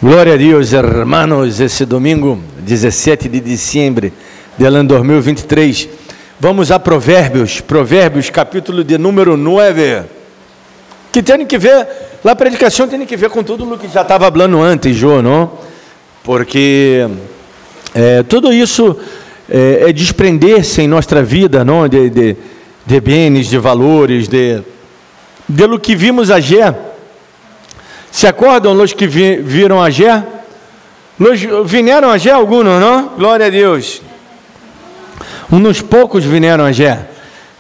Glória a Deus, hermanos, esse domingo, 17 de dezembro do ano 2023, vamos a Provérbios, capítulo de número 9, que tem que ver, a predicação tem que ver com tudo o que já estava falando antes, Jô, não? Porque tudo isso é desprender-se em nossa vida, não? De bens, de valores, de lo que vimos ayer. Se acordam os que viram ayer? Vieram ayer alguns, não? Glória a Deus. Uns poucos vieram ayer,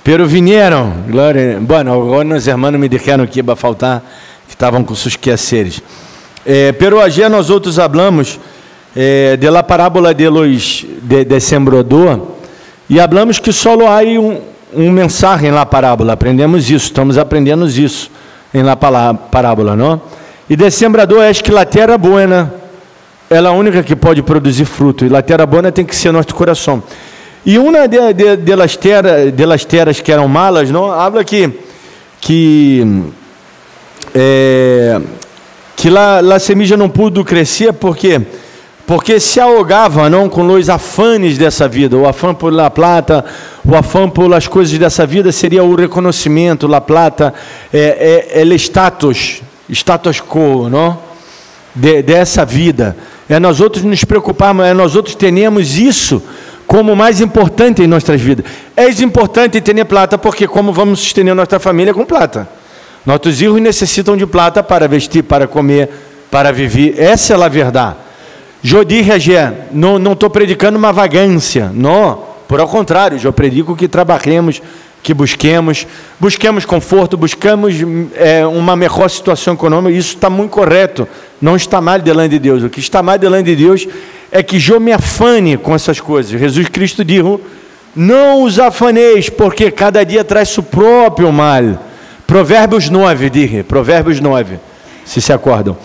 pero vieram. Glória. Bueno, agora os irmãos me disseram que ia faltar, que estavam com seus quehaceres. Pero ayer nós outros hablamos de la parábola de sembrador e hablamos que só há mensagem na parábola. Aprendemos isso, estamos aprendendo isso em la parábola, não? E de sembrador é que a terra boa, ela é a única que pode produzir fruto, e a terra boa tem que ser nosso coração. E uma delas terras que eram malas, não, habla que a semilla não pôde crescer porque se ahogava, não, com os afanes dessa vida. O afã por la plata, o afã por as coisas dessa vida seria o reconhecimento, la plata, el status quo, não? Dessa vida. Nós outros nos preocuparmos, nós outros tenhamos isso como mais importante em nossas vidas. É importante ter plata, porque como vamos sustentar nossa família com plata? Nossos filhos necessitam de plata para vestir, para comer, para viver. Essa é a verdade. Jodi Regé, não estou predicando uma vagância, não. Por ao contrário, eu predico que trabalhemos, que busquemos conforto, buscamos uma melhor situação econômica. Isso está muito correto, não está mal delante de Deus. O que está mal delante de Deus é que eu me afane com essas coisas. Jesus Cristo disse: não os afaneis, porque cada dia traz seu próprio mal. Provérbios 9, disse, Provérbios 9, se acordam.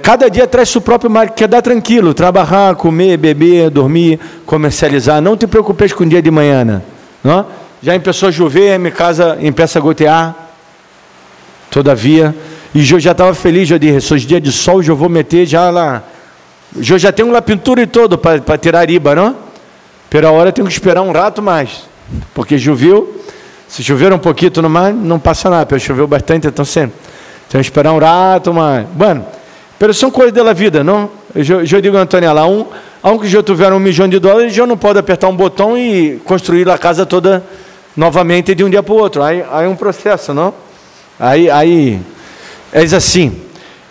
Cada dia traz seu próprio mal, quer dar tranquilo, trabalhar, comer, beber, dormir, comercializar. Não te preocupes com o dia de manhã, não? Já começou a chover, minha casa começa a gotear, todavia, e eu já estava feliz, eu disse, esses dias de sol, eu vou meter já lá, eu já tenho uma pintura e todo para tirar riba, não? Pela hora tenho que esperar um rato mais, porque choveu, se chover um pouquinho no mar, não passa nada, porque choveu bastante, então sempre, tenho que esperar um rato mais, bueno, pero são coisas da vida, não? Eu digo, Antônia, aunque eu tiver $1 milhão, eu não posso apertar um botão e construir a casa toda novamente de um dia para o outro. Aí um processo, não? Aí é assim.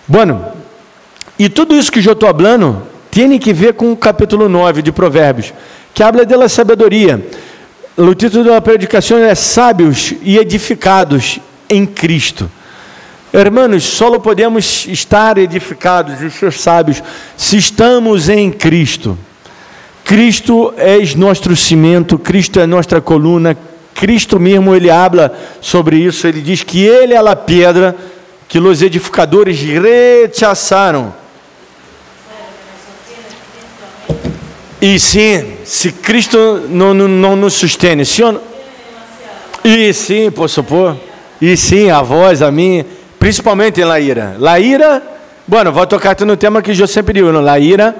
Bueno, e tudo isso que eu estou falando tem que ver com o capítulo 9 de Provérbios, que habla da sabedoria. O título da predicação é Sábios e Edificados em Cristo. Hermanos, só podemos estar edificados e ser sábios se estamos em Cristo. Cristo é nosso cimento, Cristo é nossa coluna. Cristo mesmo, ele habla sobre isso, ele diz que ele é a pedra que os edificadores rechaçaram. E sim, se Cristo não nos sustene, sim, e sim, posso supor, e sim, a voz, a minha, principalmente em la ira. La ira, bueno, vou tocar no tema que eu sempre digo, la ira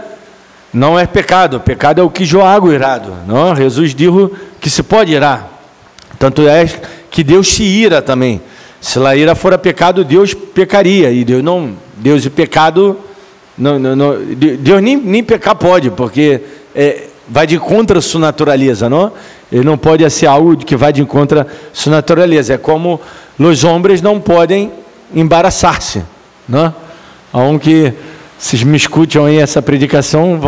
não é pecado, pecado é o que eu hago irado, não? Jesus disse que se pode irar. Tanto é que Deus se ira também. Se a ira fora pecado, Deus pecaria. E Deus e pecado, Deus nem pecar pode, porque vai de contra a sua natureza, não? Ele não pode ser algo que vai de contra a sua natureza. É como os homens não podem embaraçar-se, não? Aunque vocês me escutam aí essa predicação,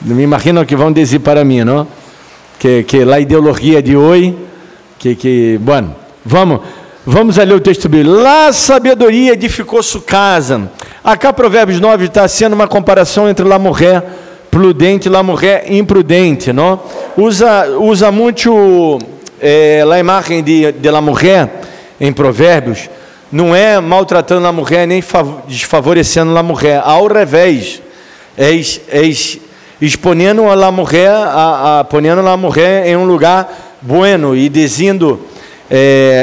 me imagino que vão dizer para mim, não? Que a ideologia de hoje, bueno, vamos a ler o texto bíblico. La sabedoria edificou sua casa. Acá Provérbios 9 está sendo uma comparação entre la mulher prudente e la mulher imprudente, não? Usa muito a imagem de la mulher em Provérbios, não é maltratando a mulher nem desfavorecendo a mulher, ao revés, exponendo a mulher, ponendo a mulher em um lugar bueno e dizendo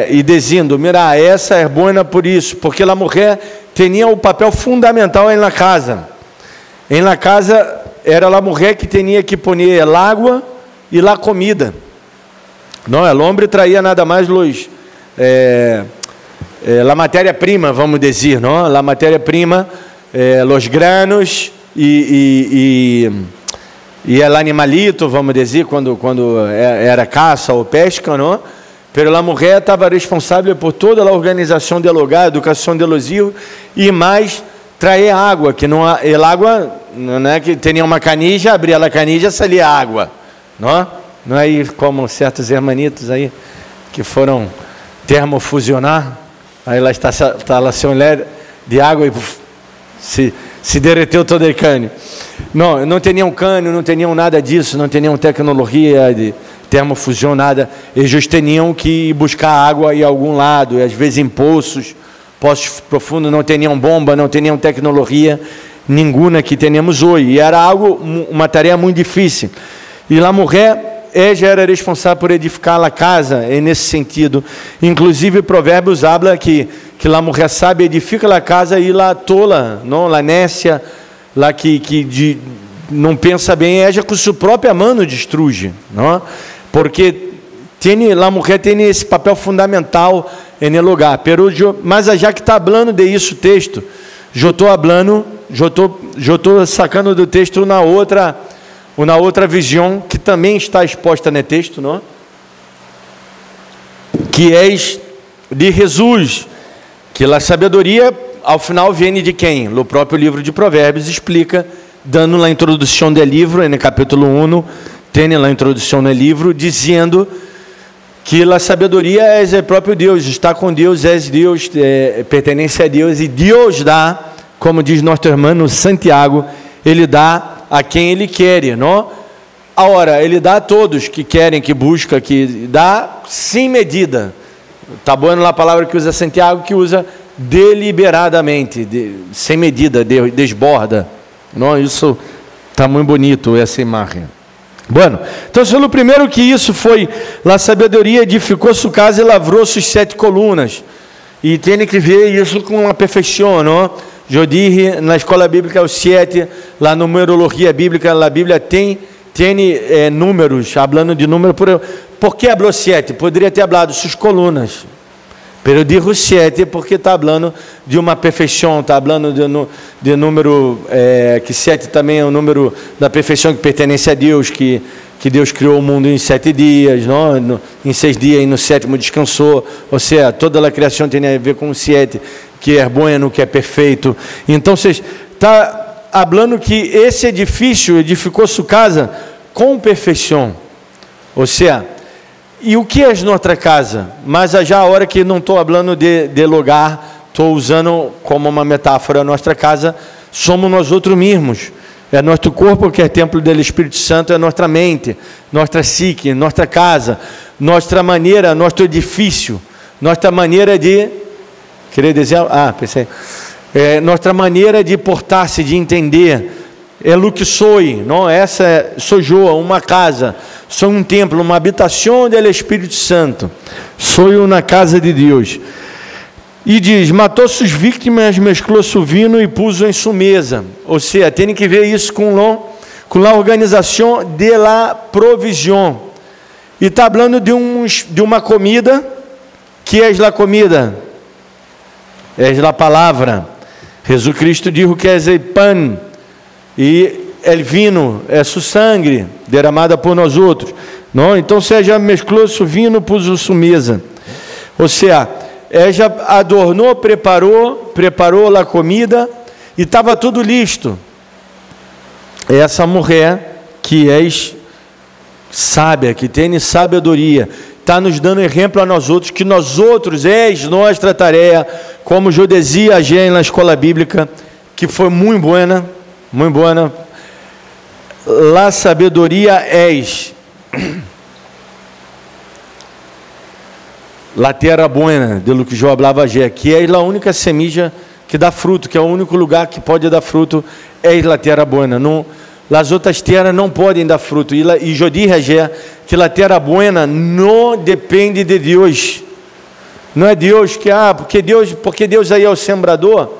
e dizendo, mira, essa é boa por isso, porque a mulher tinha o papel fundamental na casa. Em la casa era a mulher que tinha que pôr a água e a comida. Não, o homem traía nada mais a matéria-prima, vamos dizer, não? A matéria-prima, os granos e o animalito, vamos dizer, quando era caça ou pesca, não? Pero a mulher estava responsável por toda a organização do lugar, educação de los hijos e mais trazer água, que não a água, não é que tinha uma canija, abria a canija, saía água, não? Não é aí como certos hermanitos aí que foram termofusionar, aí lá está lá sem olhar de água e se derreteu todo o cano. Não tinham cano, não tinham nada disso, não tinham tecnologia de termofusão, nada. Eles tinham que buscar água em algum lado, e às vezes em poços profundos, não tinham bomba, não tinham tecnologia nenhuma que temos hoje. E era uma tarefa muito difícil. E a mulher, ela era responsável por edificar a casa, nesse sentido. Inclusive, Provérbios habla que a mulher sabe edifica a casa e a tola, não, a nécia, lá que não pensa bem, ela com sua própria mão destrui, não? Porque a mulher tem esse papel fundamental no lugar. Mas já que está falando de isso o texto, eu estou sacando do texto na outra visão que também está exposta no texto, não? Que é de Jesus, que a sabedoria ao final vem de quem? O próprio livro de Provérbios explica, dando a introdução do livro, no capítulo 1, tem a introdução no livro, dizendo que a sabedoria é o próprio Deus, está com Deus, é Deus, pertence a Deus, e Deus dá, como diz nosso irmão Santiago, ele dá a quem ele quer, não? Agora, ele dá a todos que querem, que buscam, que dá sem medida. Está bom lá a palavra que usa Santiago, que usa deliberadamente, sem medida, desborda. Não, isso está muito bonito, essa imagem. Bueno, então, pelo primeiro que isso foi, a sabedoria edificou sua casa e lavrou suas 7 colunas. E tem que ver isso com uma perfeição, não? Eu disse na escola bíblica, os 7, na numerologia bíblica, a Bíblia tem números, falando de número, por que falou 7? Poderia ter falado suas colunas. Pero eu digo 7 porque está falando de uma perfeição, está falando de número, que 7 também é o número da perfeição que pertence a Deus, que Deus criou o mundo em 7 dias, não? Em 6 dias e no 7º descansou, ou seja, toda a criação tem a ver com o 7, que é bueno, que é perfeito. Então, está falando que esse edifício edificou sua casa com perfeição, ou seja, e o que é nossa casa? Mas já a hora que não estou falando de lugar, estou usando como uma metáfora a nossa casa, somos nós outros mesmos. É nosso corpo que é templo do Espírito Santo, é nossa mente, nossa psique, nossa casa, nossa maneira, nosso edifício, nossa maneira de... Queria dizer... pensei. Nossa maneira de portar-se, de entender. É o que sou, não? Essa sou eu, uma casa, sou um templo, uma habitação do Espírito Santo, sou eu na casa de Deus. E diz, matou suas vítimas, mesclou seu vinho e pôs em sua mesa. Ou seja, tem que ver isso com a organização de la provisão. E está falando de uma comida, que é a comida? É a palavra. Jesus Cristo disse que é o pão. E o vinho é seu sangue, derramada por nós outros. Não? Então, seja mesclou seu vinho, pôs em sua mesa. Ou seja, ela adornou, preparou a comida e estava tudo listo. Essa mulher que é sábia, que tem sabedoria, está nos dando exemplo a nós outros, que nós outros, nossa tarefa, como eu dizia a gente na escola bíblica, que foi muito boa, muito boa. La sabedoria la terra buena, de lo que eu falava já, que é a única semilla que dá fruto, que é o único lugar que pode dar fruto, é a terra buena. Não, as outras terras não podem dar fruto. E eu disse já que a terra buena não depende de Deus, Não é Deus que, porque Deus aí é o sembrador,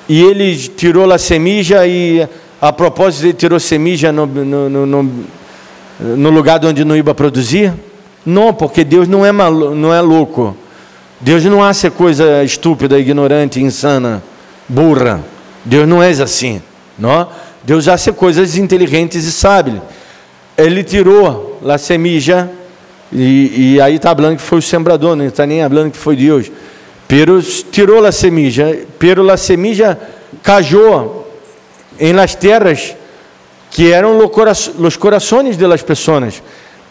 e ele tirou a semija, e a propósito ele tirou semija no lugar onde não ia produzir? Não, porque Deus não é louco. Deus não hace coisa estúpida, ignorante, insana, burra. Deus não é assim, não? Deus hace coisas inteligentes e sábias. Ele tirou a semija, e aí está falando que foi o sembrador, não está nem falando que foi Deus. Pero tirou a semija, pero a semija cayó em las terras que eram os corações de las pessoas,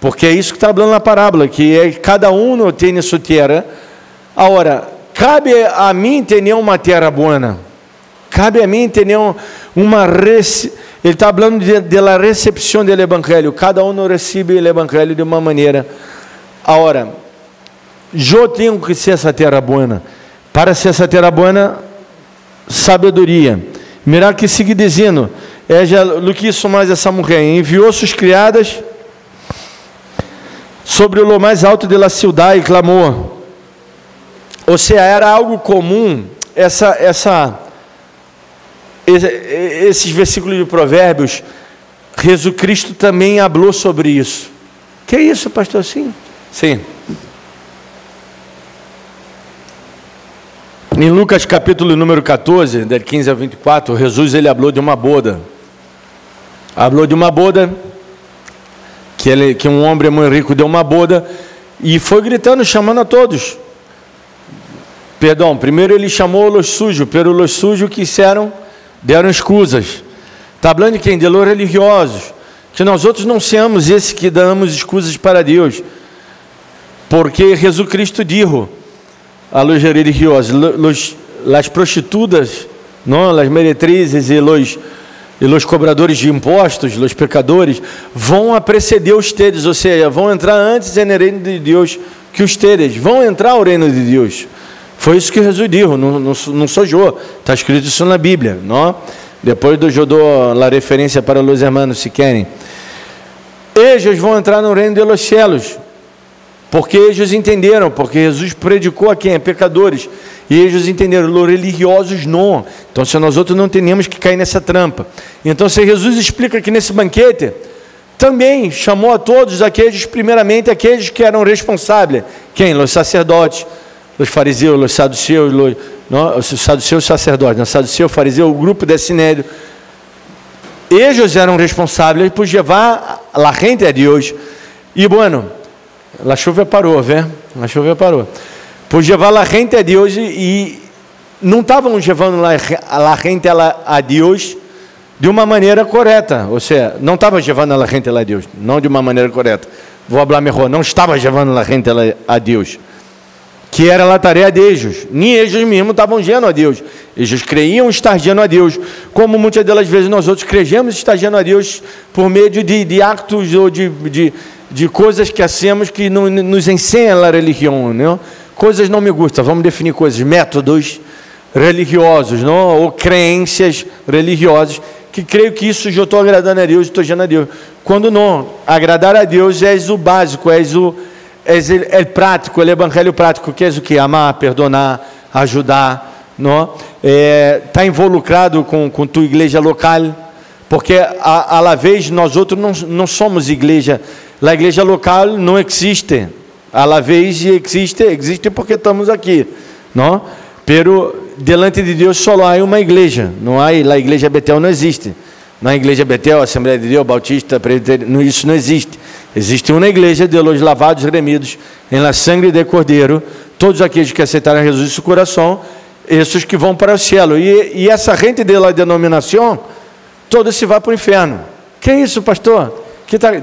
porque é isso que está falando na parábola, que é cada um tem sua terra. Agora, cabe a mim ter uma terra boa, cabe a mim ter uma ele está falando de la recepção do evangelho, cada um recebe o evangelho de uma maneira. Agora, eu tenho que ser essa terra boa. Para ser essa terra boa, sabedoria. Mirar que sigue dizendo, o que isso mais essa mulher enviou suas criadas sobre o mais alto de la cidade e clamou. Ou seja, era algo comum esses versículos de Provérbios. Jesus Cristo também falou sobre isso. Que é isso, pastor? Sim. Em Lucas capítulo número 14, de 15 a 24, Jesus ele falou de uma boda. Falou de uma boda, que um homem muito rico deu uma boda, e foi gritando, chamando a todos. Perdão, primeiro ele chamou os sujos, pero os sujos que deram escusas. Está falando de quem? De los religiosos. Que nós outros não seamos esses que damos escusas para Deus. Porque Jesus Cristo dijo a los religiosos, as prostitutas, não, as meretrizes e os cobradores de impostos, os pecadores, vão preceder ustedes, ou seja, vão entrar antes no reino de Deus que ustedes, vão entrar ao reino de Deus. Foi isso que Jesus disse, não sou eu, está escrito isso na Bíblia, não? Depois eu dou a referência para os irmãos, se querem. Eles vão entrar no reino de los cielos, porque eles entenderam, porque Jesus predicou a quem? A pecadores, e eles entenderam, os religiosos não. Então, se nós outros não temos que cair nessa trampa. Então, se Jesus explica que nesse banquete, também chamou a todos aqueles, primeiramente, aqueles que eram responsáveis. Quem? Os sacerdotes, os fariseus, os saduceus, os saduceus sacerdotes, os saduceus, fariseus, o grupo desse sinédrio. Eles eram responsáveis por levar a gente a Deus. E, bueno, a chuva parou, vê? A chuva parou. Por levar a gente a Deus, e não estavam levando a gente a Deus de uma maneira correta. Ou seja, não estava levando a gente a Deus, não de uma maneira correta. Vou falar melhor, não estava levando a gente a Deus, que era a tarefa deles. Nem eles mesmos estavam levando a Deus. Eles creiam estar levando a Deus, como muitas delas vezes nós outros cremos estar levando a Deus por meio de actos ou de coisas que hacemos que nos ensinam a religião, não? Coisas não me gustam, vamos definir coisas, métodos religiosos, não? Ou crenças religiosas, que creio que isso eu estou agradando a Deus, estou gerando a Deus. Quando não, agradar a Deus é o básico, é o prático, o evangelho prático, que é o que? Amar, perdonar, ajudar, não? Está involucrado com tua igreja local, porque a la vez nós outros não somos igreja, a igreja local não existe. A la vez existe porque estamos aqui, não? Pero delante de Deus só há uma igreja, não há, a igreja Betel não existe. Não há igreja Betel, Assembleia de Deus, Bautista, isso não existe. Existe uma igreja de los lavados e remidos em la sangre de Cordeiro, todos aqueles que aceitaram Jesus em seu coração, esses que vão para o céu. E essa gente da denominação, todos se vão para o inferno. Que é isso, pastor?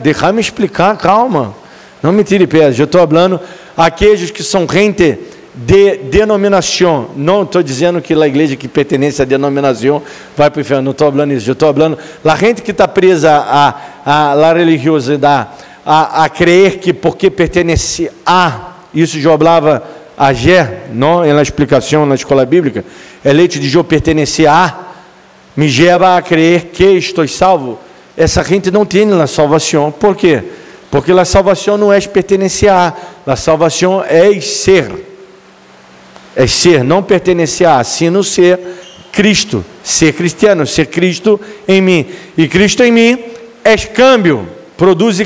Deixa-me explicar, calma. Não me tire pedras, eu estou falando aqueles que são gente de denominação. Não estou dizendo que a igreja que pertence à denominação vai para o inferno, não estou falando isso. Eu estou falando a gente que está presa à religiosidade, a crer que porque pertence a, isso eu falava ayer, não, na explicação na escola bíblica, é leite de eu pertencer a, me leva a crer que estou salvo. Essa gente não tem a salvação. Por quê? Porque a salvação não é pertencer a salvação é ser. É ser, não pertencer a, sino ser Cristo, ser cristiano, ser Cristo em mim. E Cristo em mim é câmbio, produz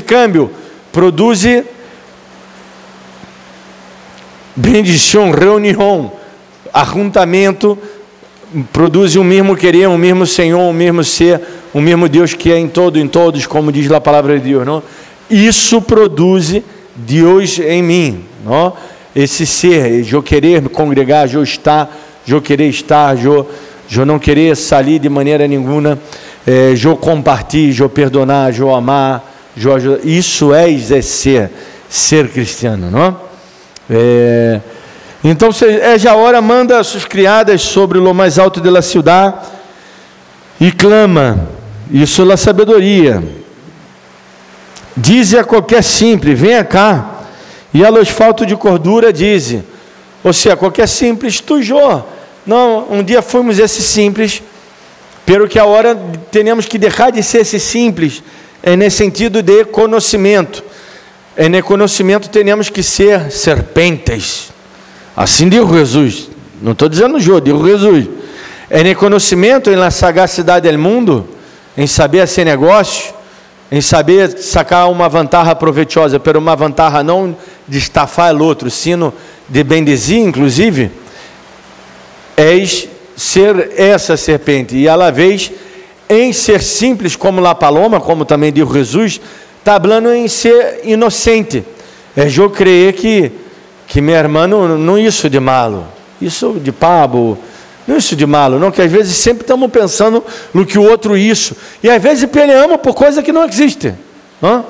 bendição, reunião, ajuntamento, produz um mesmo querer, um mesmo Senhor, um mesmo ser, um mesmo Deus que é em todos, como diz a palavra de Deus, não? Isso produz Deus em mim, não? Esse ser, eu querer me congregar, eu querer estar, eu não querer sair de maneira nenhuma, eu compartilhar, eu perdonar, eu amar, isso é exercer, ser cristiano, não? Então, ella ahora manda a suas criadas sobre lo mais alto de la ciudad e clama, isso é a sabedoria. Dize a qualquer simples, venha cá, e a los faltos de cordura dize, ou seja, qualquer simples, tu Jó, não, um dia fomos esse simples, pero que agora temos que deixar de ser esse simples, nesse sentido de conhecimento, no conhecimento temos que ser serpentes, assim diz Jesus, não estou dizendo Jó, diz Jesus, no conhecimento, na sagacidade do mundo, em saber esse negócio, em saber sacar uma vantagem proveitosa, pero uma vantagem não de estafar o outro, sino de bendezer, inclusive, ser essa serpente, e à la vez, em ser simples como a paloma, como também diz Jesus, está falando em ser inocente, eu creio que meu irmão não isso de malo, isso de pabo, não isso de malo, não, que às vezes sempre estamos pensando no que o outro isso, e às vezes peleamos por coisa que não existe, não?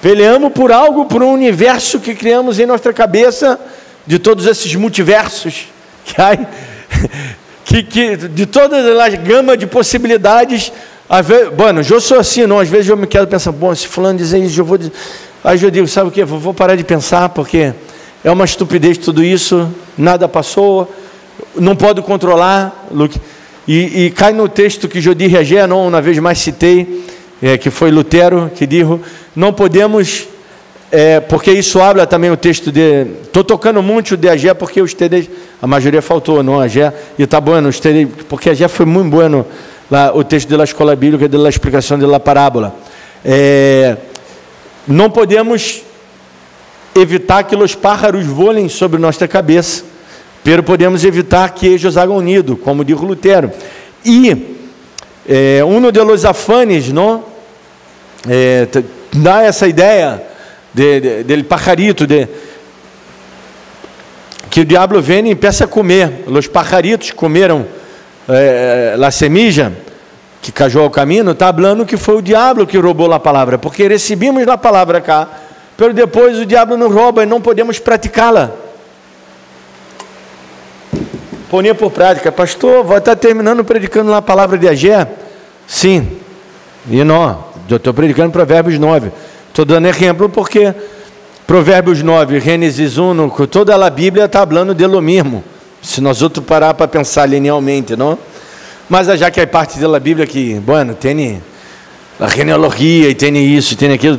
Peleamos por algo, por um universo que criamos em nossa cabeça, de todos esses multiversos, que de todas as gama de possibilidades, às vezes, bueno, eu sou assim, não, às vezes eu me quero pensar, bom, se fulano dizer isso, eu vou dizer, aí eu digo, sabe o que, vou parar de pensar, porque é uma estupidez tudo isso, nada passou, não pode controlar, e cai no texto que Jodi Regé, não, uma vez mais citei, que foi Lutero, que disse, não podemos, porque isso habla também o texto de, estou tocando muito de Agé, porque os TDs, a maioria faltou, não, Agé, e está bueno, os TDs, porque Agé foi muito bueno, lá, o texto da escola bíblica, da explicação da parábola, não podemos evitar que os pájaros voem sobre nossa cabeça, pero podemos evitar que eles hagam unido, como diz Lutero. E um dos afanes, não, dá essa ideia del pajarito, que o diabo vem e empieza a comer. Os pajaritos comeram a semilla que caiu ao caminho, está falando que foi o diabo que roubou a palavra, porque recebemos a palavra cá, pero depois o diabo nos rouba e não podemos praticá-la. Põe por prática, pastor, vai estar terminando predicando a palavra de Agé? Sim, e não, eu estou predicando Provérbios 9, estou dando exemplo porque Provérbios 9, Gênesis 1, toda a Bíblia está falando de lo mesmo, se nós outros parar para pensar linealmente, não? Mas já que é parte da Bíblia que, bueno, tem a genealogia, e tem isso, tem aquilo,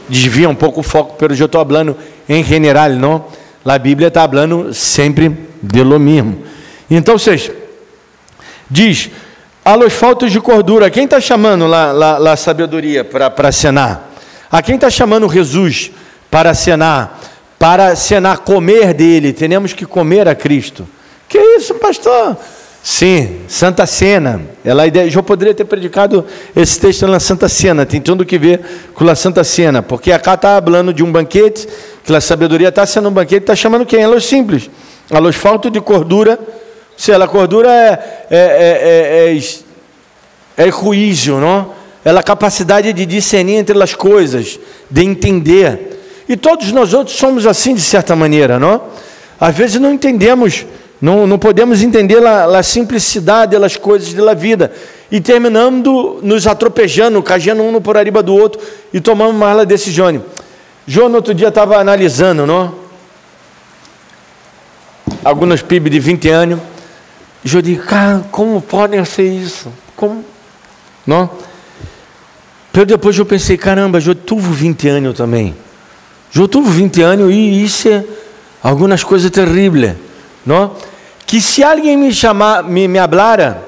desvia um pouco o foco, pero eu estou falando em geral, não? A Bíblia está falando sempre de lo mesmo. Então, vocês, diz, a los faltos de cordura, quem está chamando a sabedoria para cenar? A quem está chamando Jesus para cenar, comer dele, temos que comer a Cristo. Que isso, pastor? Sim, Santa Cena, eu poderia ter predicado esse texto na Santa Cena, tem tudo que ver com a Santa Cena, porque acá está falando de um banquete, que a sabedoria está sendo um banquete, está chamando quem? A los simples, a los faltos de cordura. Se a cordura é juízo, não? É a capacidade de discernir entre as coisas, de entender. E todos nós outros somos assim de certa maneira, não? Às vezes não entendemos, não podemos entender a simplicidade das coisas da vida e terminando nos atropejando, cajando um por arriba do outro e tomamos mais a decisão. João, no outro dia, estava analisando, não? Alguns PIB de 20 anos. Eu digo, cara, como podem ser isso? Como? Não? depois eu pensei, caramba, eu tuve 20 anos também. Eu tuve 20 anos e isso é algumas coisas terríveis, não? Que se alguém me chamar, me hablara,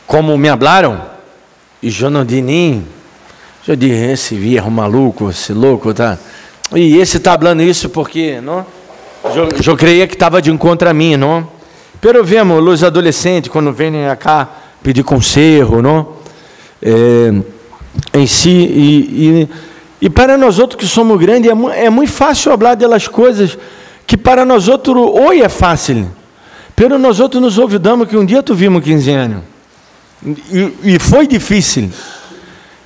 como me hablaram, e eu não disse nem, eu disse, esse viejo maluco, esse louco, tá? E esse tá falando isso porque, não? Eu creia que estava de encontro a mim, não? Pero vemos os adolescentes quando vêm cá pedir conselho, não? Em si e para nós outros que somos grandes é muito fácil falar delas coisas que para nós outros hoje é fácil. Pero nós outros nos olvidamos que um dia tivemos 15 anos e foi difícil.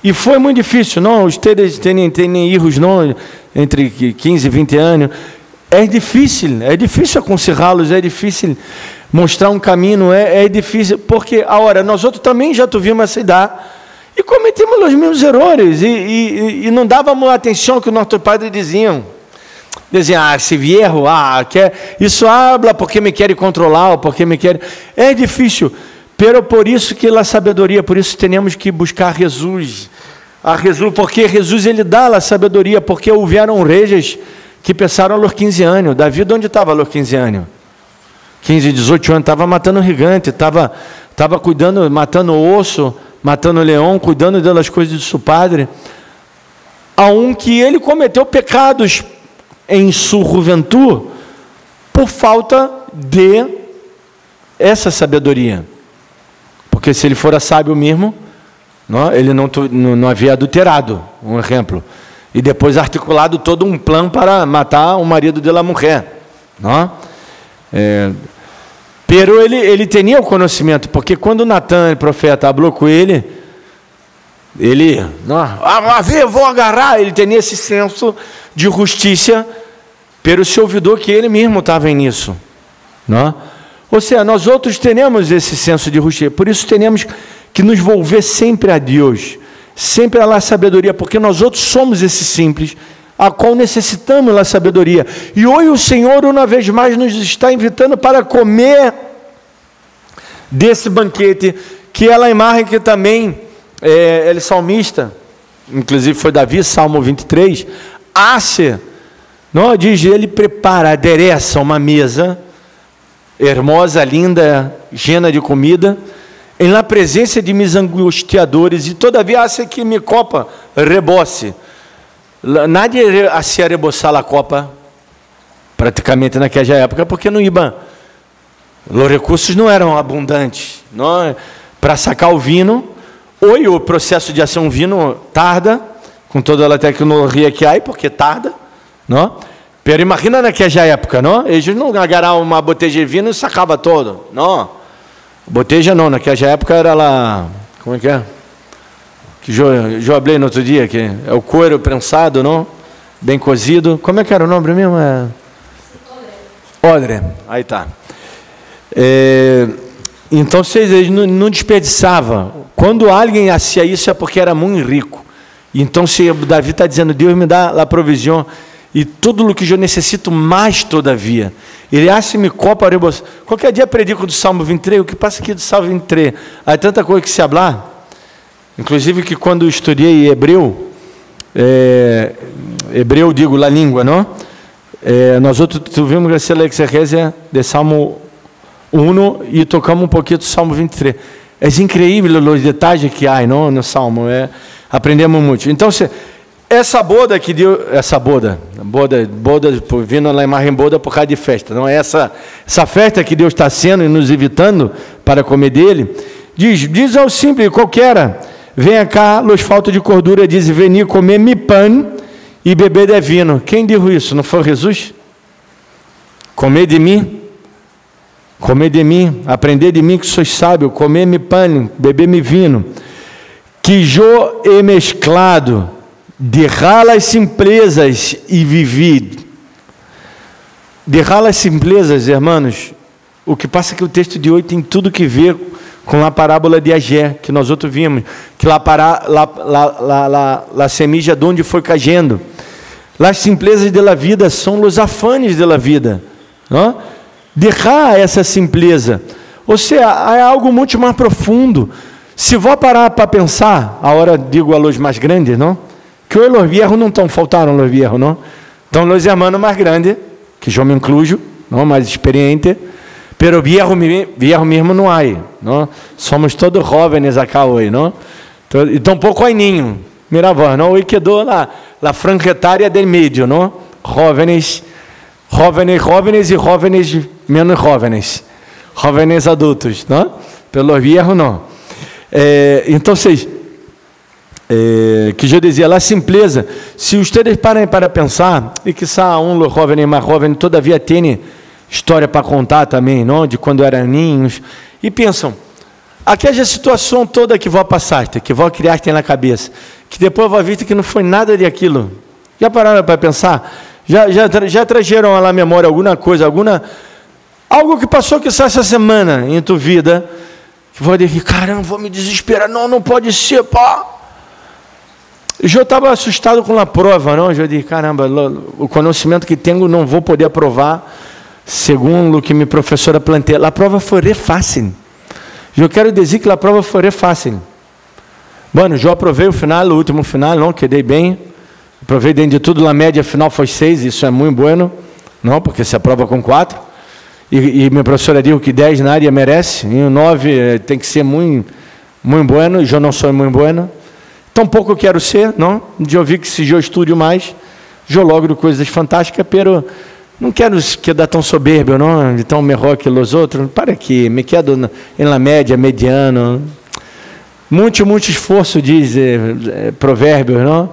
E foi muito difícil, não? Vocês têm filhos, não? Entre 15 e 20 anos. É difícil aconselhá-los, é difícil mostrar um caminho, é difícil, porque, agora, nós outros também já tivemos essa idade e cometemos os mesmos erros e não dávamos atenção que os nossos padres diziam, esse viejo, isso habla porque me quer controlar, porque me quer... É difícil, pero por isso que a sabedoria, por isso temos que buscar Jesus, porque Jesus ele dá a sabedoria, porque houveram reis que pensaram aos 15 anos. Davi, onde estava aos 15 anos? 15, 18 anos, estava matando gigante, estava cuidando, matando osso, matando leão, cuidando das coisas de seu padre, a que ele cometeu pecados em sua juventude, por falta de essa sabedoria, porque se ele fora sábio mesmo, não, ele não havia adulterado, um exemplo, e depois articulado todo um plano para matar o marido da mulher, não? Pero ele tinha o conhecimento, porque quando Natan, o profeta, falou com ele, vou agarrar, ele tinha esse senso de justiça, pero se olvidou que ele mesmo estava nisso, não? Ou seja, nós outros temos esse senso de justiça, por isso temos que nos volver sempre a Deus, sempre a sabedoria, porque nós outros somos esse simples, a qual necessitamos da sabedoria. E hoje o Senhor, uma vez mais, nos está invitando para comer desse banquete, que é a imagem que também ele salmista, inclusive foi Davi, Salmo 23, não, diz, ele prepara, adereça uma mesa, hermosa, linda, llena de comida, em la presença de mis angustiadores, e todavia hace que mi copa rebose. Nadie hacía rebosar a copa, praticamente naquela época, porque não iba, os recursos não eram abundantes, não? Para sacar o vinho, hoje o processo de fazer um vinho tarda, com toda a tecnologia que há, porque tarda, não? Pero imagina naquela época, não? Eles não agarravam uma botella de vinho e sacava todo, não? Botella não, naquela época era lá, como é que é? Que eu falei no outro dia, que é o couro prensado, não? Bem cozido. Como é que era o nome mesmo? Odre. Aí tá. Então, vocês não desperdiçavam. Quando alguém fazia isso é porque era muito rico. Então, se Davi está dizendo, Deus me dá a provisão e tudo o que eu necessito mais todavia. Ele acha-me copa rebosar. Qualquer dia predico do Salmo 23, o que passa aqui do Salmo 23? Há tanta coisa que se falar. Inclusive que quando eu estudei hebreu, digo, a língua, não? Nós outros tivemos graças a exegese de Salmo 1 e tocamos um pouquinho do Salmo 23. É incrível os detalhes que há, não, no Salmo. Aprendemos muito. Então, essa boda que Deus, boda vindo lá em imagem boda por causa de festa, não é essa festa que Deus está sendo e nos evitando para comer dele. Diz ao simples qualquer, venha cá, los falta de cordura, diz, venir comer mi pan e beber de vinho. Quem disse isso? Não foi Jesus? Comer de mim, aprender de mim que sou sábio, comer mi pan, beber mi vinho, que jo he mesclado, derrar as simplezas e vivi. Derrar as simplezas, irmãos, o que passa é que o texto de hoje tem tudo que ver com a parábola de Agé, que nós outros vimos, que la semilla de onde foi caindo. As simplezas da vida são os afanes da vida. Não? Derrar essa simpleza. Ou seja, é algo muito mais profundo. Se vou parar para pensar, agora digo a los mais grandes, não? Que hoje los viejos não estão, faltaram los viejos, não? Então los hermanos mais grandes, que eu me incluyo, não? Mais experiente, pero viejo mesmo não há, não? Somos todos jóvenes acá hoje, não? Então pouco hay niño, mira vos, não? Hoje quedou la franja etária del medio, não? Jóvenes e jóvenes menos jóvenes, jóvenes adultos, não? Pelos viejos não. Então, que eu dizia, a simpleza, se vocês parem para pensar, e que los jóvenes mais jovens todavia tem história para contar também, não? De quando eram ninhos, e pensam, aquela situação toda que vós passaste, que vós criaste na cabeça, que depois vós viste que não foi nada daquilo, já pararam para pensar? Já trajeram à memória alguma coisa, algo que passou que essa semana em tua vida, que vou dizer, caramba, vou me desesperar, não pode ser, pá. Eu estava assustado com a prova, não? Eu disse, caramba, o conhecimento que tenho não vou poder aprovar, segundo o que minha professora planteou. A prova foi fácil. Eu quero dizer que a prova foi fácil. Bueno, eu aprovei o último final, não? Quedei bem. Aprovei dentro de tudo, a média final foi 6, isso é muito bueno, não? Porque se aprova com 4. E minha professora disse que 10 na área merece, e o 9 tem que ser muito bueno, e eu não sou muito bueno. Tão pouco quero ser, não? De ouvir que se eu estudo mais, eu logro coisas fantásticas, pero não quero quedar tão soberbo, não? De tão melhor que os outros. Para que me quedo na média, mediano. Muito esforço, diz Provérbios, não?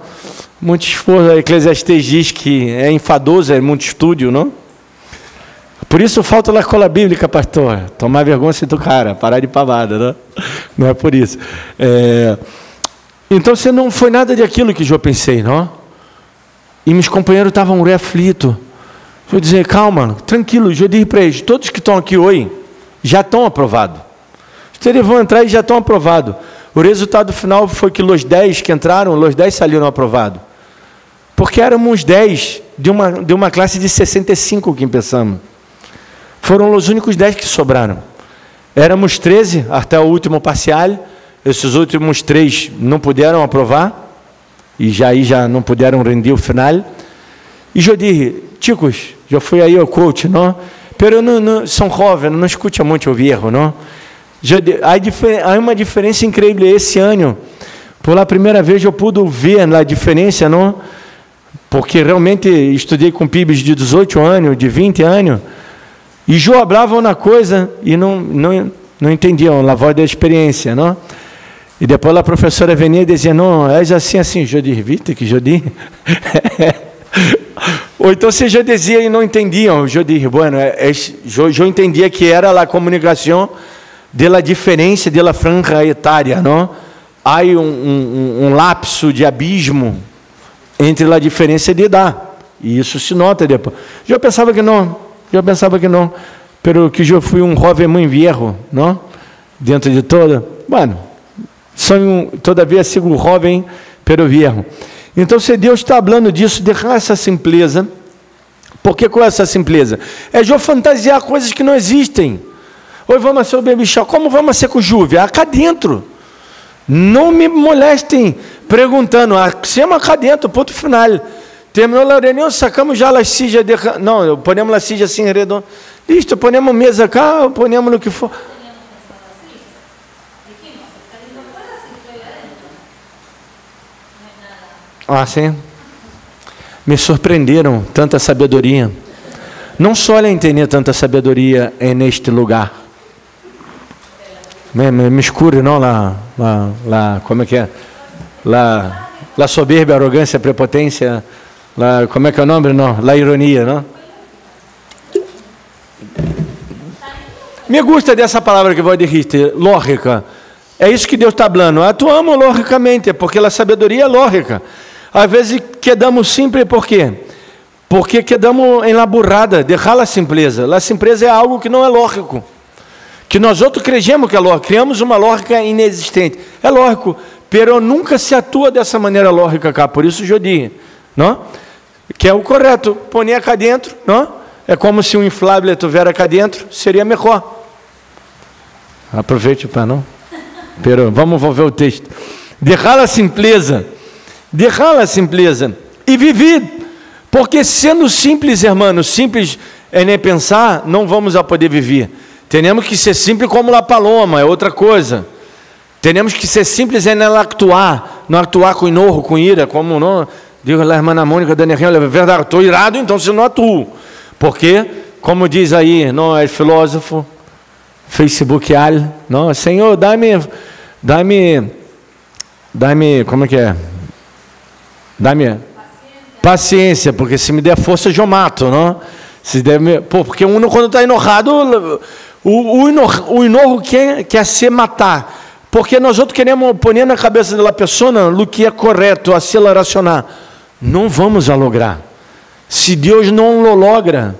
Muito esforço, a Eclesiastes diz que é enfadoso, é muito estudo, não? Por isso falta na escola bíblica, pastor. Tomar vergonha do cara, parar de pavada, não? Não é por isso. Então, você não foi nada daquilo que eu pensei, não? E meus companheiros estavam aflitos. Eu dizia, calma, tranquilo. Eu disse para eles, todos que estão aqui hoje já estão aprovados. Eles vão entrar e já estão aprovados. O resultado final foi que os 10 que entraram, os 10 saíram aprovados. Porque éramos 10 de uma classe de 65 que pensamos. Foram os únicos 10 que sobraram. Éramos 13 até o último parcial. Esses últimos 3 não puderam aprovar. E já não puderam render o final. E eu disse, chicos, já fui aí ao coach, não? Pero não são jovens, não escutam muito o erro, não? Há uma diferença incrível esse ano. Pela primeira vez eu pude ver a diferença, não? Porque realmente estudei com pibes de 18 anos, de 20 anos. E eu falava uma coisa e não entendiam a voz da experiência, não? E depois a professora venia e dizia, não, é assim, eu disse, viste que eu disse? Ou então você já dizia e não entendiam, eu disse, bueno, eu entendia que era a comunicação da diferença da franja etária, não? Há um lapso de abismo entre a diferença de idade, e isso se nota depois. Eu pensava que não, pero que eu fui jovem muito viejo, não? Dentro de toda, bueno, todavia sigo jovem, pero viejo. Então, se Deus está falando disso, deixar essa simpleza, porque com essa simpleza? É eu fantasiar coisas que não existem. Oi, vamos ser o baby shower. Como vamos ser com o Júvia? Cá dentro. Não me molestem perguntando, sema cá dentro, ponto final. Terminou a reunião, sacamos já a cija, não, ponemos a cija assim redonda. Listo, ponemos mesa cá, ponemos no que for. Ah, sim. Me surpreenderam tanta sabedoria. Não só ela entender tanta sabedoria neste lugar. Me escure, não, lá, como é que é? Lá soberba, arrogância, prepotência, lá, como é que é o nome? Não, lá ironia, não? Me gusta dessa palavra que vou dizer, lógica. É isso que Deus está falando. Atuamos logicamente, porque a sabedoria é lógica. Às vezes quedamos simples, por quê? Porque quedamos em la burrada, deixar a simpleza. A simpleza é algo que não é lógico. Que nós outros cremos que é lógico, criamos uma lógica inexistente. É lógico, pero nunca se atua dessa maneira lógica cá, por isso eu digo, não? Que é o correto, põe cá dentro, não? É como se um inflável estivesse cá dentro, seria melhor. Aproveite para não. Pero vamos ver o texto. Deixar a simpleza e viver, porque sendo simples, irmãos, simples é nem pensar, não vamos a poder viver. Temos que ser simples como a paloma, é outra coisa. Temos que ser simples é não actuar com enojo, com ira, como não. Digo a irmã Mônica da Energia, é verdade, estou irado, então se não atuo. Porque, como diz aí, não é filósofo, facebookal, não, Senhor, dá-me, como é que é? Dá-me paciência, porque se me der força, eu mato, não? Se der, porque uno quando está enojado, o enojo quer se matar. Porque nós outros queremos pôr na cabeça da pessoa o que é correto, a se relacionar. Não vamos lograr. Se Deus não lo logra.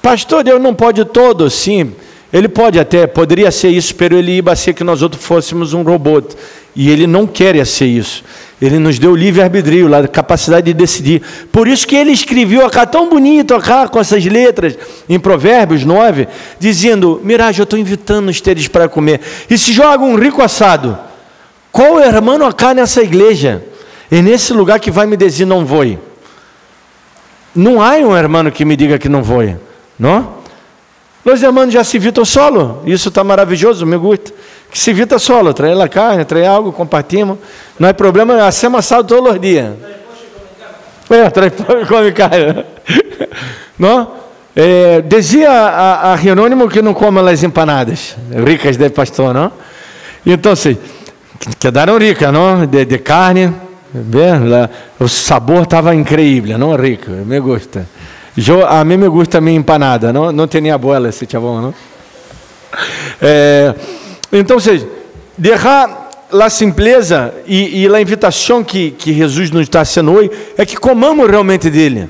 Pastor, Deus não pode todo, sim. Ele pode até, poderia ser isso, mas ele ia ser que nós outros fôssemos um robô. E ele não quer ser isso. Ele nos deu livre-arbítrio, a capacidade de decidir. Por isso que ele escreveu acá tão bonito, acá, com essas letras, em Provérbios 9, dizendo, Mirage, eu estou invitando ustedes para comer. E se joga um rico assado, qual irmão acá nessa igreja? É nesse lugar que vai me dizer não vou. Não há um irmão que me diga que não vou, não? Os irmãos já se vitam solo, isso está maravilhoso, me gusta. Que se vita solo, traz a carne, traz algo, compartimos. Não é problema, hacemos assado todos os dias. Traz pão e come carne. Não? Dizia a Jerônimo que não come as empanadas, ricas de pastor, não? Então, quedaram ricas, não? De carne, o sabor estava incrível, não? Rico, me gusta. A mim me gusta a minha empanada, não tem abuela esse chavão, não? Então, deixar a simpleza e a invitação que Jesus nos está sendo hoje é que comamos realmente dele.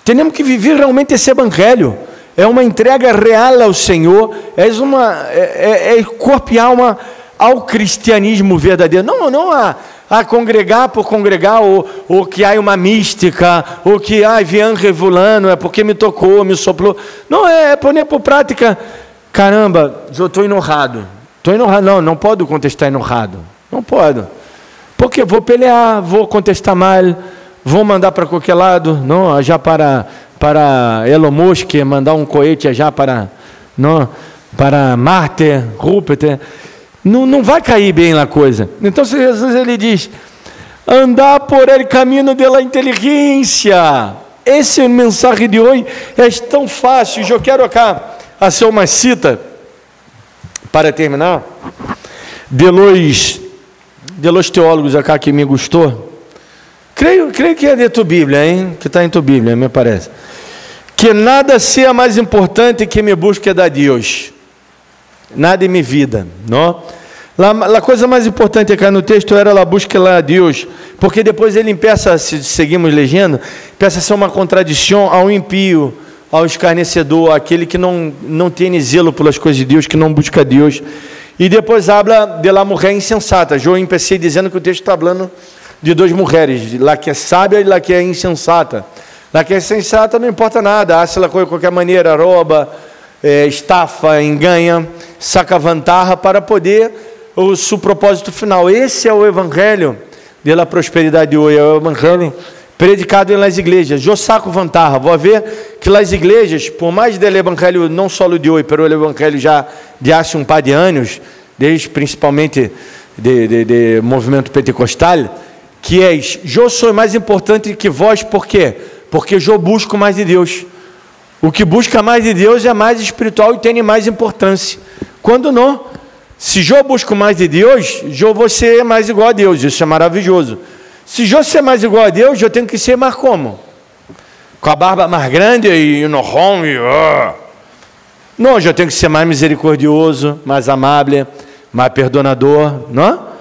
Temos que viver realmente esse evangelho. É uma entrega real ao Senhor, é corpo e alma ao cristianismo verdadeiro. Não a congregar por congregar, ou que há uma mística, ou que vem revolando, é porque me tocou, me soprou. Não, é pôr por prática. Caramba, eu estou enojado. Não pode contestar enojado. Não pode. Porque vou pelear, vou contestar mal, vou mandar para qualquer lado, não, já para Elon Musk, mandar um cohete já para Marte, Júpiter. Não vai cair bem a coisa. Então, Jesus ele diz, andar por el caminho da inteligência. Esse é o mensagem de hoje, é tão fácil. Eu quero acá fazer uma cita, para terminar, de los teólogos acá que me gostou. Creio que é de tua Bíblia, hein? Que está em tua Bíblia, me parece. Que nada seja mais importante que me busque da Deus. Nada em minha vida, não? A coisa mais importante aqui no texto era a busca lá a Deus, porque depois ele empeça, se seguimos legendo, empeça a ser uma contradição ao impio, ao escarnecedor, aquele que não tem zelo pelas coisas de Deus, que não busca Deus. E depois habla de la mulher insensata. Eu empecei dizendo que o texto está falando de duas mulheres, lá que é sábia e lá que é insensata. Lá que é insensata não importa nada, hace la coisa de qualquer maneira, rouba, estafa, engana, saca vantagem para poder o seu propósito final. Esse é o evangelho da prosperidade de hoje, é o evangelho predicado nas igrejas. Eu saco vantagem, vou ver que nas igrejas, por mais do evangelho não só de hoje, mas o evangelho já de há um par de anos, desde principalmente de movimento pentecostal, que é, eu sou mais importante que vós, por quê? Porque eu busco mais de Deus. O que busca mais de Deus é mais espiritual e tem mais importância. Quando não, se eu busco mais de Deus, eu vou ser mais igual a Deus. Isso é maravilhoso. Se eu ser mais igual a Deus, eu tenho que ser mais como? Com a barba mais grande e no home. Não, eu tenho que ser mais misericordioso, mais amável, mais perdonador, não?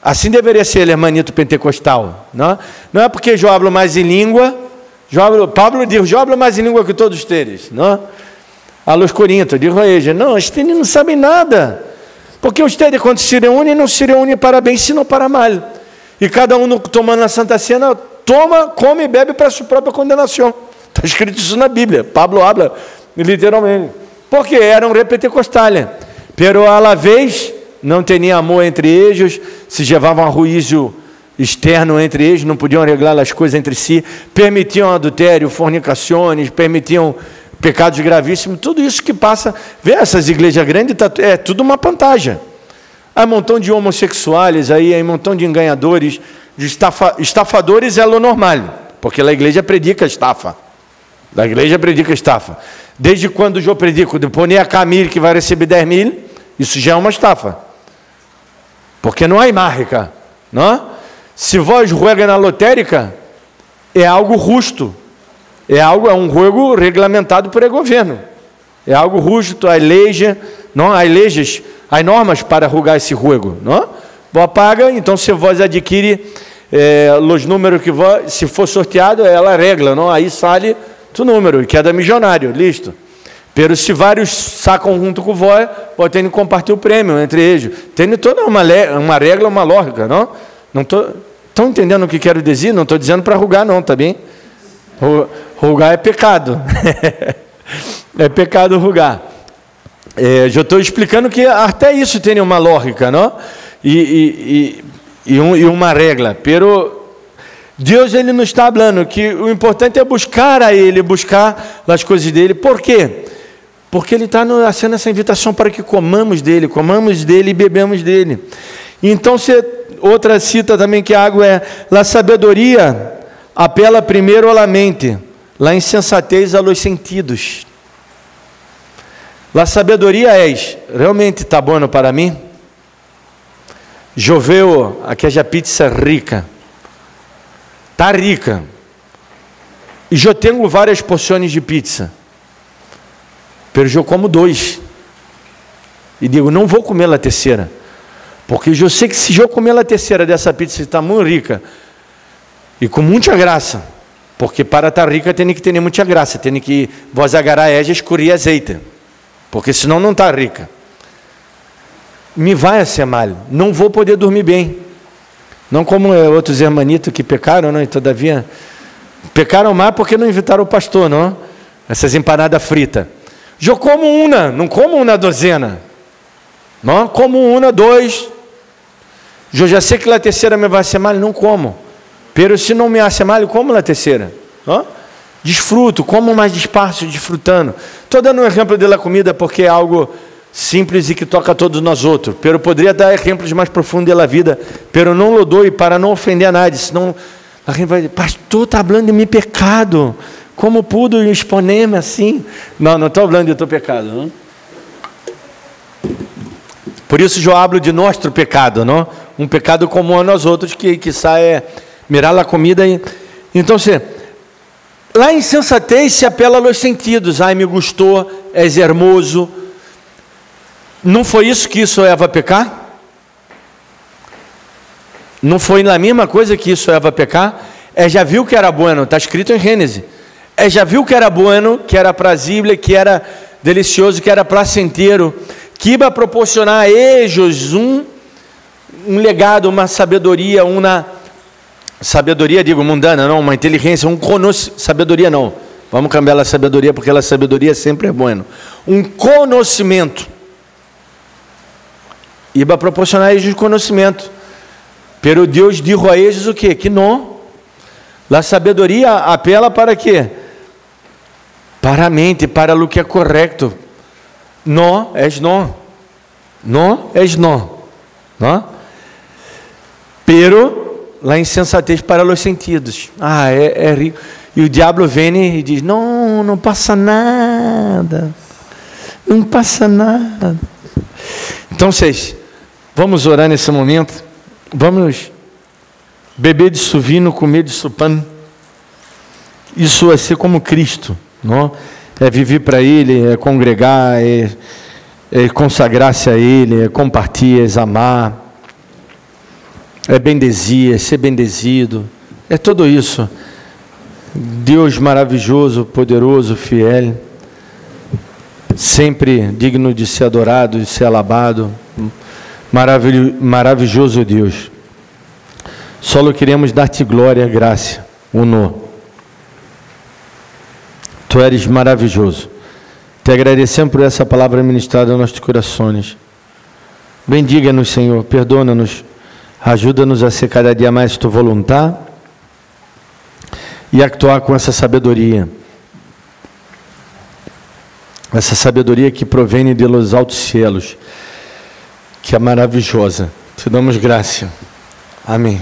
Assim deveria ser o hermanito pentecostal, não? Não é porque eu falo mais em língua. Pablo diz, eu falo mais em língua que todos vocês, não? A los Corintos, digo a eles, não, vocês não sabem nada, porque vocês quando se reúnem, não se reúnem para bem, senão para mal, e cada um tomando a Santa Cena, toma, come e bebe para sua própria condenação, está escrito isso na Bíblia, Pablo habla, literalmente, porque eram pentecostais, pero a la vez, não tinham amor entre eles, se levavam a ruízo externo entre eles, não podiam arreglar as coisas entre si, permitiam adultério, fornicações, permitiam pecados gravíssimos, tudo isso que passa. Vê essas igrejas grandes, é tudo uma pantagem. Há um montão de homossexuais aí, há um montão de enganadores, de estafadores é lo normal, porque a igreja predica estafa. A igreja predica estafa. Desde quando eu predico, depois a Camille que vai receber 10 mil, isso já é uma estafa. Porque não há mágica, não? Se vós joga na lotérica, é algo justo. É um jogo regulamentado por governo. É algo justo, há leis, não? Há leis, há normas para jogar esse jogo, não? Boa paga, então se vós adquire os números que vós, se for sorteado, ela regla, não? Aí sai o número, que é da milionário, listo. Pero se vários sacam junto com vós, pode ter que compartilhar o prêmio entre eles. Tem toda uma regra, uma lógica, não? Não estão entendendo o que quero dizer? Não estou dizendo para rugar, não, tá bem? Rugar é pecado. É pecado rugar. Já estou explicando que até isso tem uma lógica, não? E uma regra. Pero Deus, ele nos está falando que o importante é buscar a Ele, buscar as coisas dEle. Por quê? Porque Ele está fazendo essa invitação para que comamos dEle e bebemos dEle. Então, outra cita também que água é: la sabedoria apela primeiro à mente, la insensatez a los sentidos. La sabedoria realmente está bom para mim? Joveu, aquela pizza rica. Está rica. E eu tenho várias porções de pizza. Mas eu como 2. E digo, não vou comer a terceira. Porque eu sei que se eu comer a terceira dessa pizza que está muito rica, e com muita graça, porque para estar rica tem que ter muita graça, tem que vos agarrar e escorrer azeite, porque senão não está rica. Me vai a ser mal, não vou poder dormir bem. Não como outros hermanitos que pecaram, não, e todavia pecaram mais porque não invitaram o pastor, não? Essas empanadas fritas. Eu como uma, não como uma dozena. Não, como uma, 2. Eu já sei que a terceira me vai ser mal, não como. Pero se não me hace mal, como a terceira. Não? Desfruto, como mais despacio, desfrutando. Estou dando um exemplo da comida porque é algo simples e que toca a todos nós outros. Pero poderia dar exemplos mais profundos da vida. Pero não lo dou para não ofender a nadie. Senão a gente vai dizer, pastor, está falando de meu pecado. Como pude exponer-me assim? Não estou falando de teu pecado. Não? Por isso eu hablo de nosso pecado. Não? Um pecado comum a nós outros que sai mirar a comida. Então, lá em sensatez se apela aos sentidos. Ai, me gostou, és hermoso. Não foi isso que isso Eva pecar? Não foi na mesma coisa que isso Eva pecar? Já viu que era bueno, está escrito em Gênesis. Já viu que era bueno, que era prazível, que era delicioso, que era placenteiro, que ia proporcionar a eles um legado, uma sabedoria, digo mundana, não, uma inteligência, sabedoria não. Vamos cambiar a sabedoria, porque a sabedoria sempre é bueno. Um conhecimento. Iba proporcionar a eles conhecimento. Pero Deus disse a eles o quê? Que não. A sabedoria apela para quê? Para a mente, para o que é correto. Não és não. Não és não. Não? Pero la insensatez para os sentidos. É rico. E o diabo vem e diz, não passa nada. Não passa nada. Então, vamos orar nesse momento. Vamos beber de suvino, comer de supano. Isso é ser como Cristo, não? É viver para Ele, é congregar, é consagrar-se a Ele, é compartilhar, é amar, é bendezer, é ser bendezido. É tudo isso. Deus maravilhoso, poderoso, fiel, sempre digno de ser adorado, de ser alabado. Maravilhoso Deus. Só queremos dar-te glória, graça, honor. Tu eres maravilhoso. Te agradecemos por essa palavra ministrada aos nossos corações. Bendiga-nos, Senhor, perdona-nos, ajuda-nos a ser cada dia mais tua vontade e a actuar com essa sabedoria que provém dos altos céus, que é maravilhosa. Te damos graça. Amém.